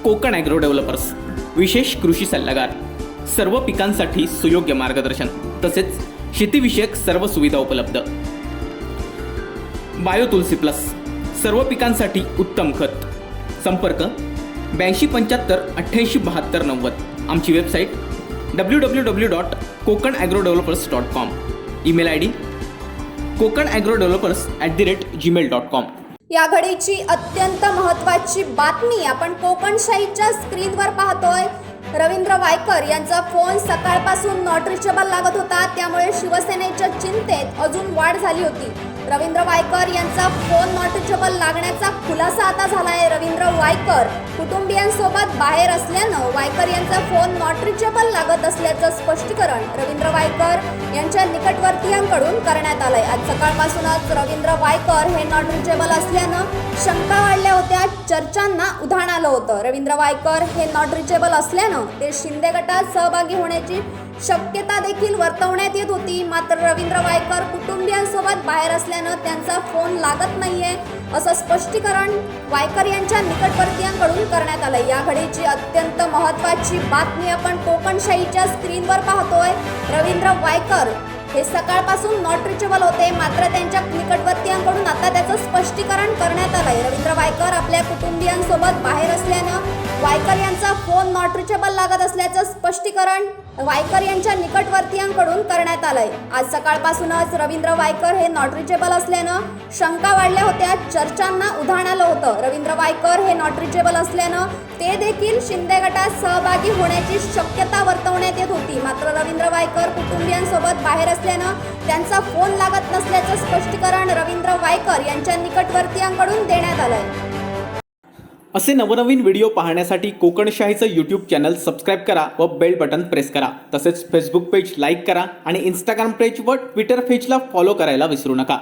Konkan agro developers विशेष कृषी सल्लागार, सर्व पिकांसाठी सुयोग्य मार्गदर्शन तसेच शेतीविषयक सर्व सुविधा उपलब्ध. बायो तुलसी प्लस सर्व पिकांसाठी उत्तम खत. संपर्क 8275887290. आमची website www.kokanagroddevelopers.com. Email ID kokanagroddevelopers@gmail.com. या घडीची अत्यंत महत्त्वाची बातमी आपण कोकणशाहीच्या स्क्रीनवर पाहतोय. रवींद्र वायकर यांचा फोन सकाळपासून नॉट रिचेबल लागत होता, त्यामुळे शिवसेनेच्या चिंतेत अजून वाढ झाली होती. रवींद्र वायकर यांचा फोन नॉट रिचेबल लागण्याचा खुलासा आता झालाय. रवींद्र वायकर कुटुंबियांसोबत बाहेर असल्यानं वायकर यांचा फोन नॉट रिचेबल लागत असल्याचं स्पष्टीकरण रवींद्र वायकर यांच्या निकटवर्तीयांकडून करण्यात आलंय. आज सकाळपासूनच रवींद्र वायकर हे नॉट रिचेबल असल्यानं शंका वाढल्या होत्या, चर्चांना उधाण आलं होतं. रवींद्र वायकर हे नॉट रिचेबल असल्यानं ते शिंदे गटात सहभागी होण्याची शक्यता देखील वर्तवण्यात येत होती. मात्र रवींद्र वायकर कुटुंबियांसोबत बाहेर असल्यानं त्यांचा फोन लागत नाहीये असं स्पष्टीकरण वायकर यांच्या निकटवर्तीयांकडून करण्यात आलंय. या घडीची अत्यंत महत्त्वाची बातमी आपण कोकणशाहीच्या स्क्रीनवर पाहतोय. रवींद्र वायकर हे सकाळपासून नॉट रिचेबल होते, मात्र त्यांच्या निकटवर्तीयांकडून आता त्याचं स्पष्टीकरण करण्यात आलंय. रवींद्र वायकर आपल्या कुटुंबियांसोबत बाहेर असल्यानं वायकर यांचा फोन नॉट रिचेबल लागत असल्याचं स्पष्टीकरण वायकर यांच्या निकटवर्तीयांकडून करण्यात आलंय. आज सकाळपासूनच रवींद्र वायकर हे नॉट रिचेबल असल्यानं शंका वाढल्या होत्या, चर्चांना उधाण आलं होतं. रवींद्र वायकर हे नॉट रिचेबल असल्यानं ते देखील शिंदे गटात सहभागी होण्याची शक्यता वर्तवण्यात येत होती. मात्र रवींद्र वायकर कुटुंबियांसोबत बाहेर असल्यानं त्यांचा फोन लागत नसल्याचं स्पष्टीकरण रवींद्र वायकर यांच्या निकटवर्तीयांकडून देण्यात आलंय. असे नवनवीन व्हिडिओ पाहण्यासाठी कोकणशाहीचं यूट्यूब चॅनल सबस्क्राईब करा व बेल बटन प्रेस करा. तसेच फेसबुक पेज लाईक करा आणि इंस्टाग्राम पेज व ट्विटर पेजला फॉलो करायला विसरू नका.